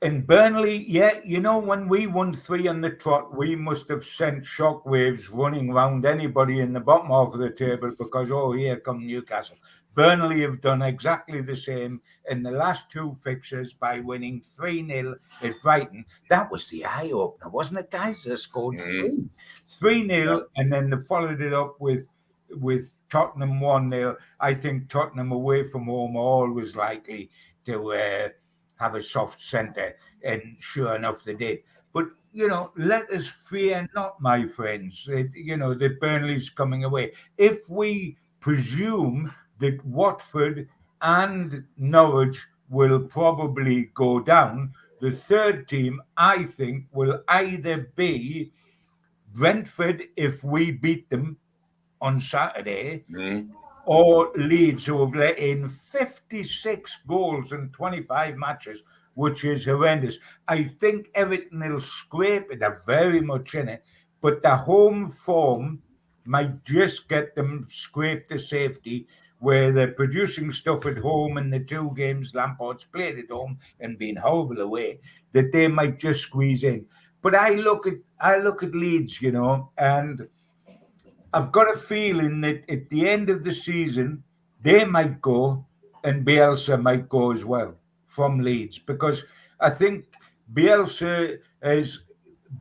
In Burnley, when we won 3 on the trot, we must have sent shockwaves running round anybody in the bottom half of the table because, here come Newcastle. Burnley have done exactly the same in the last 2 fixtures by winning 3-0 at Brighton. That was the eye-opener, wasn't it, guys? They scored 3-0, and then they followed it up with Tottenham 1-0. I think Tottenham away from home are always likely to have a soft centre, and sure enough they did. But, let us fear not, my friends, that Burnley's coming away. If we presume that Watford and Norwich will probably go down, the third team, I think, will either be Brentford if we beat them on Saturday, or Leeds, who have let in 56 goals in 25 matches, which is horrendous. I think Everton will scrape it. They're very much in it, but the home form might just get them scraped to safety, where they're producing stuff at home in the 2 games Lampard's played at home and been horrible away, that they might just squeeze in. But I look at Leeds, and I've got a feeling that at the end of the season, they might go and Bielsa might go as well from Leeds, because I think Bielsa has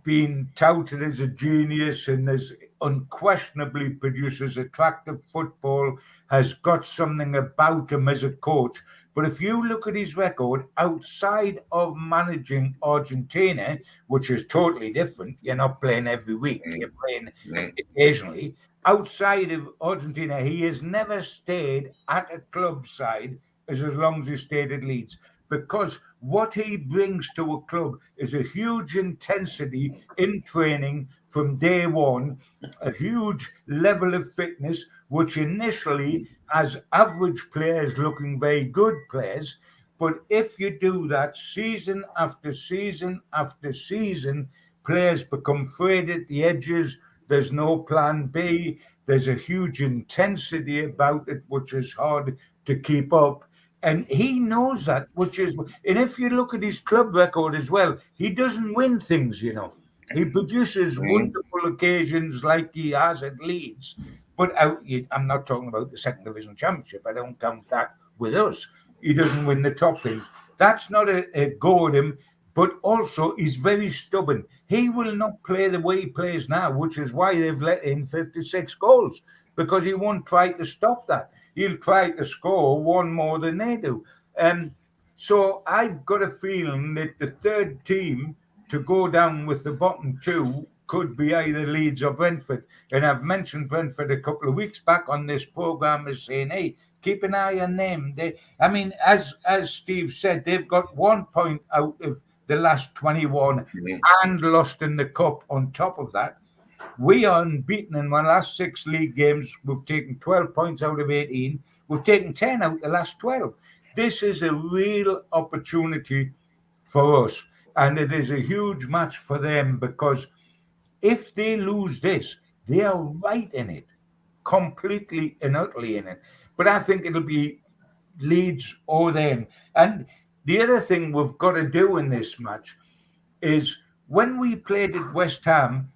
been touted as a genius and has unquestionably produces attractive football, has got something about him as a coach. But if you look at his record outside of managing Argentina, which is totally different, you're not playing every week, you're playing occasionally. Outside of Argentina, he has never stayed at a club side as long as he stayed at Leeds, because what he brings to a club is a huge intensity in training from day one, a huge level of fitness, which initially has average players looking very good players. But if you do that season after season after season, players become frayed at the edges. There's no plan B. There's a huge intensity about it, which is hard to keep up. And he knows that, and if you look at his club record as well, he doesn't win things, He produces wonderful occasions like he has at Leeds. But I'm not talking about the second division championship. I don't count that with us. He doesn't win the top things. That's not a go at him, but also he's very stubborn. He will not play the way he plays now, which is why they've let in 56 goals, because he won't try to stop that. He'll try to score 1 more than they do. So I've got a feeling that the third team to go down with the bottom 2 could be either Leeds or Brentford. And I've mentioned Brentford a couple of weeks back on this programme as saying, hey, keep an eye on them. As Steve said, they've got 1 point out of the last 21 and lost in the cup on top of that. We are unbeaten in our last 6 league games. We've taken 12 points out of 18. We've taken 10 out of the last 12. This is a real opportunity for us. And it is a huge match for them, because if they lose this, they are right in it. Completely and utterly in it. But I think it'll be Leeds or them. And the other thing we've got to do in this match is, when we played at West Ham,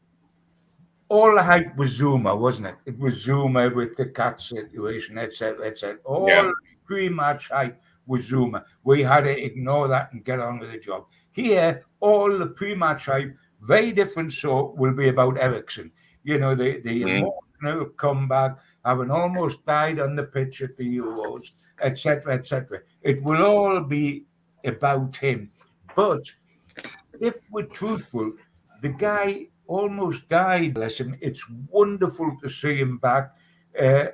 all the hype was Zuma, wasn't it? It was Zuma with the cat situation, etc., etc. All pre-match hype was Zuma. We had to ignore that and get on with the job. Here, all the pre-match hype, very different sort, will be about Eriksen. The emotional comeback, having almost died on the pitch at the Euros, etc., etc. It will all be about him. But if we're truthful, the guy almost died, bless him. It's wonderful to see him back.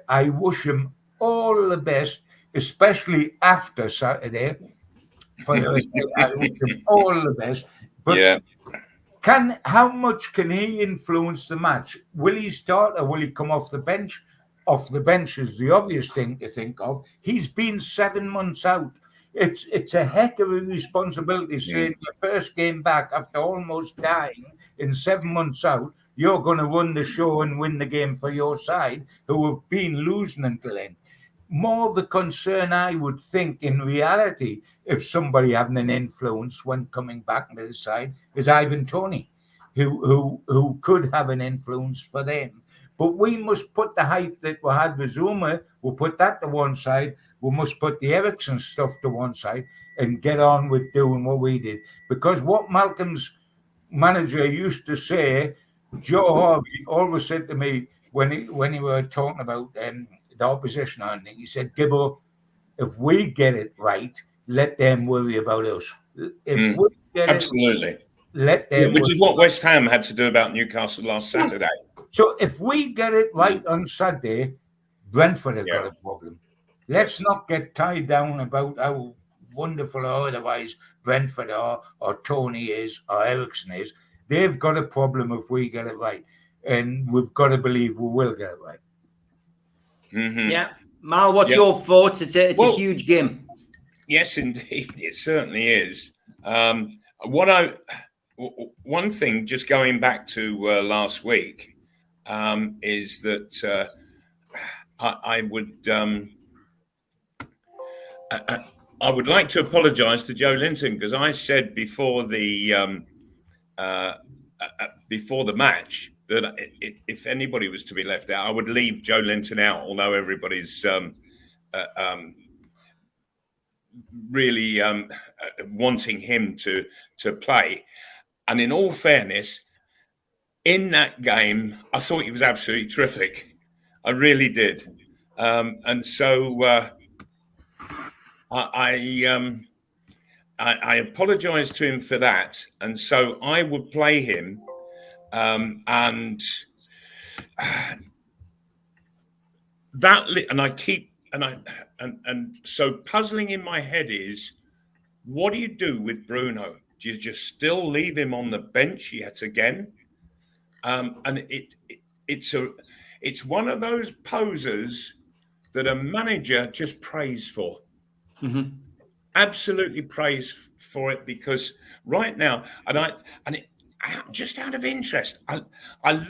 I wish him all the best, especially after Saturday. I wish him all the best. But how much can he influence the match? Will he start or will he come off the bench? Off the bench is the obvious thing to think of. He's been 7 months out. It's a heck of a responsibility saying your first game back after almost dying in 7 months out, you're going to run the show and win the game for your side, who have been losing until then. More the concern, I would think, in reality, if somebody having an influence when coming back to the side, is Ivan Toney, who could have an influence for them. But we must put the hype that we had with Zuma, we'll put that to one side. We must put the Ericsson stuff to one side and get on with doing what we did. Because what Malcolm's manager used to say, Joe Harvey always said to me when he were talking about the opposition on it, he said, Gibbo, if we get it right, let them worry about us. If we get absolutely. it, let them. Which is what West Ham had to do about Newcastle last Saturday. So if we get it right on Saturday, Brentford have got a problem. Let's not get tied down about how wonderful or otherwise Brentford are, or Tony is, or Ericsson is. They've got a problem if we get it right. And we've got to believe we will get it right. Mm-hmm. Yeah. Mal, what's your thoughts? It's a huge game. Yes, indeed. It certainly is. One thing, just going back to last week, is that I would like to apologise to Joe Linton, because I said before the match that if anybody was to be left out, I would leave Joe Linton out, although everybody's really wanting him to play. And in all fairness, in that game, I thought he was absolutely terrific. I really did. And so I apologise to him for that. And so I would play him. And so puzzling in my head is, what do you do with Bruno? Do you just still leave him on the bench yet again? And it's one of those posers that a manager just prays for. Mm-hmm. Absolutely prays for it, because right now, just out of interest, I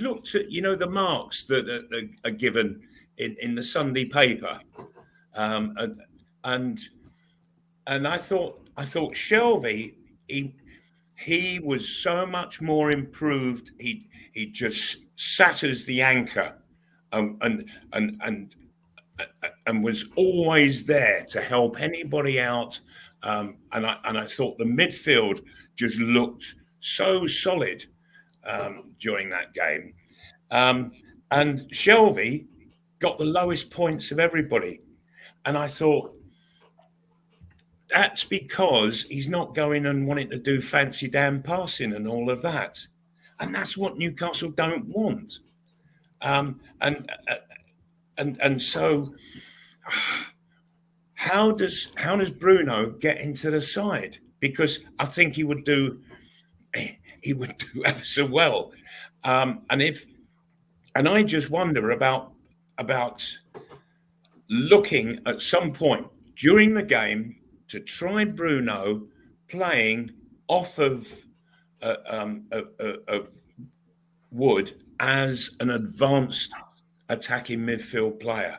looked at the marks that are given in the Sunday paper, and I thought Shelvey, he was so much more improved. He just sat as the anchor, and was always there to help anybody out. And I thought the midfield just looked so solid during that game. And Shelvey got the lowest points of everybody. And I thought, that's because he's not going and wanting to do fancy damn passing and all of that. And that's what Newcastle don't want. And so how does Bruno get into the side? Because I think he would do ever so well. And I just wonder about looking at some point during the game to try Bruno playing off of Wood as an advanced attacking midfield player,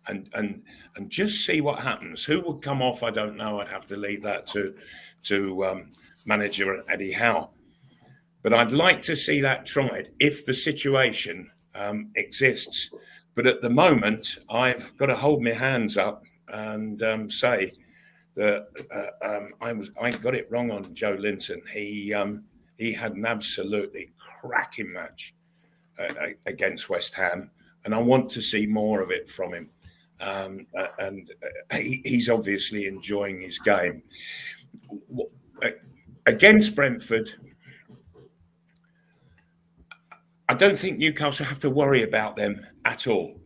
and just see what happens. Who would come off? I don't know. I'd have to leave that to manager Eddie Howe. But I'd like to see that tried if the situation exists. But at the moment, I've got to hold my hands up and say that I got it wrong on Joe Linton. He had an absolutely cracking match against West Ham, and I want to see more of it from him. And he's obviously enjoying his game. Against Brentford, I don't think Newcastle have to worry about them at all.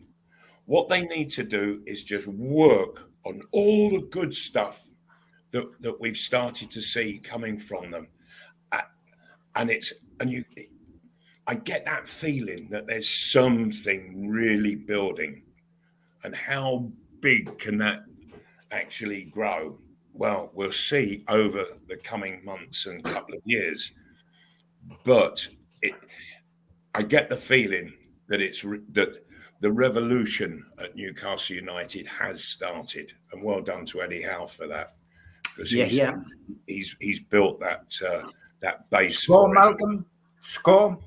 What they need to do is just work on all the good stuff that we've started to see coming from them. I get that feeling that there's something really building. And how big can that actually grow? well, we'll see over the coming months and couple of years. But I get the feeling that that the revolution at Newcastle United has started, and well done to Eddie Howe for that, because he's built that base. Score, Malcolm. Score.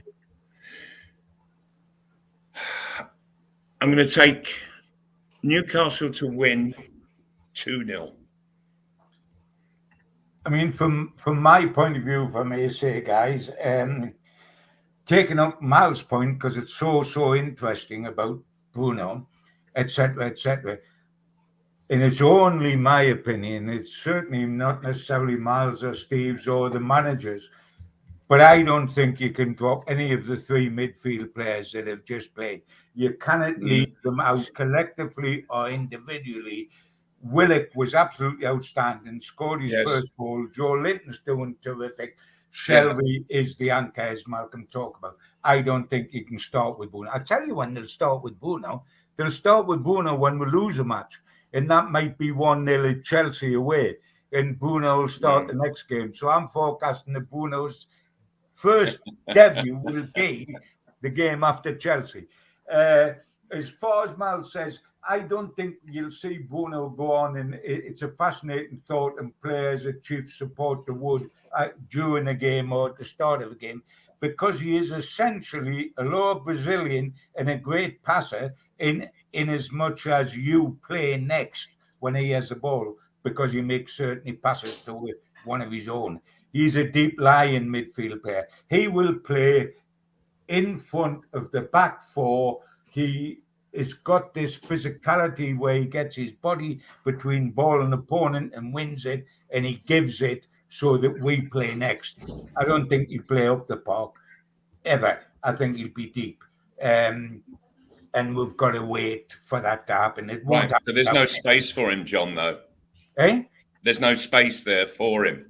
I'm going to take Newcastle to win 2-0. I mean, from my point of view, if I may say, guys, taking up Mal's point, because it's so interesting about Bruno, etc., etc. And it's only my opinion. It's certainly not necessarily Mal's or Steve's or the managers. But I don't think you can drop any of the three midfield players that have just played. You cannot leave them out collectively or individually. Willock was absolutely outstanding, scored his first goal. Joe Linton's doing terrific. Shelby is the anchor, as Malcolm talked about. I don't think you can start with Bruno. I'll tell you when they'll start with Bruno. They'll start with Bruno when we lose a match. And that might be 1-0 at Chelsea away. And Bruno will start the next game. So I'm forecasting that Bruno's first debut will be the game after Chelsea. As far as Mal says, I don't think you'll see Bruno go on, and it's a fascinating thought, and players at chief support the wood during a game or at the start of a game, because he is essentially a lower Brazilian and a great passer in as much as you play next when he has the ball, because he makes certain passes to one of his own. He's a deep lying midfield player. He will play in front of the back four. He has got this physicality where he gets his body between ball and opponent and wins it, and he gives it so that we play next. I don't think he'll play up the park ever. I think he'll be deep. And we've got to wait for that to happen. It won't happen. But there's no space for him, John, though. Eh? There's no space there for him.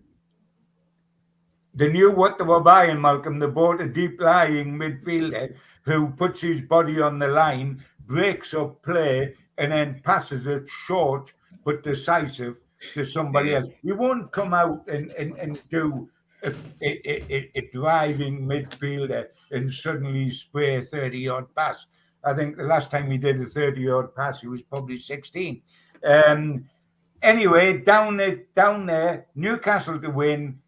They knew what they were buying, Malcolm. They bought a deep-lying midfielder who puts his body on the line, breaks up play, and then passes it short but decisive to somebody else. You won't come out and do a driving midfielder and suddenly spray a 30-yard pass. I think the last time he did a 30-yard pass, he was probably 16. Anyway, down there, Newcastle to win.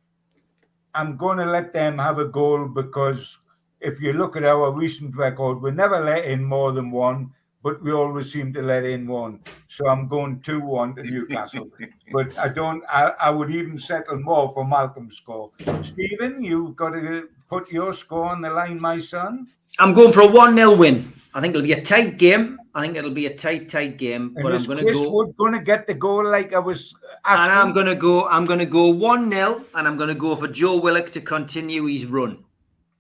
I'm going to let them have a goal, because if you look at our recent record, we never let in more than one, but we always seem to let in one. So I'm going 2-1 to Newcastle. But I would even settle more for Malcolm's score. Stephen, you've got to put your score on the line, my son. I'm going for a 1-0 win. I think it'll be a tight game. I think it'll be a tight game. And but I'm going to go. We're going to get the goal like I was asking. And I'm going to go 1-0, and I'm going to go for Joe Willock to continue his run.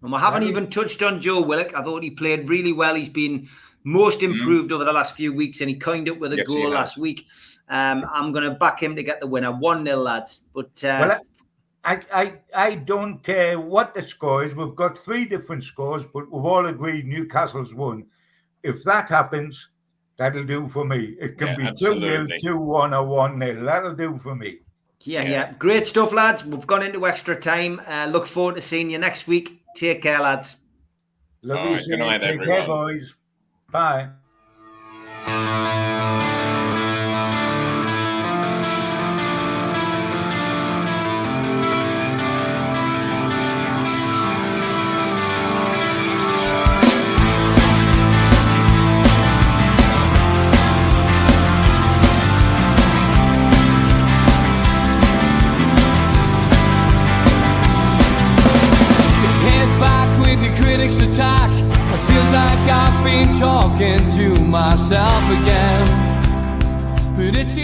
And we haven't even touched on Joe Willock. I thought he played really well. He's been most improved over the last few weeks, and he coined it with a goal last week. I'm going to back him to get the winner. 1-0, lads. But I don't care what the score is. We've got 3 different scores, but we've all agreed Newcastle's won. If that happens, that'll do for me. It can be 2-0, 2-1, or 1-0. That'll do for me. Yeah. Great stuff, lads. We've gone into extra time. Look forward to seeing you next week. Take care, lads. Lovely good night, Take everyone. care, boys. Bye. Critics attack. It feels like I've been talking to myself again. But it's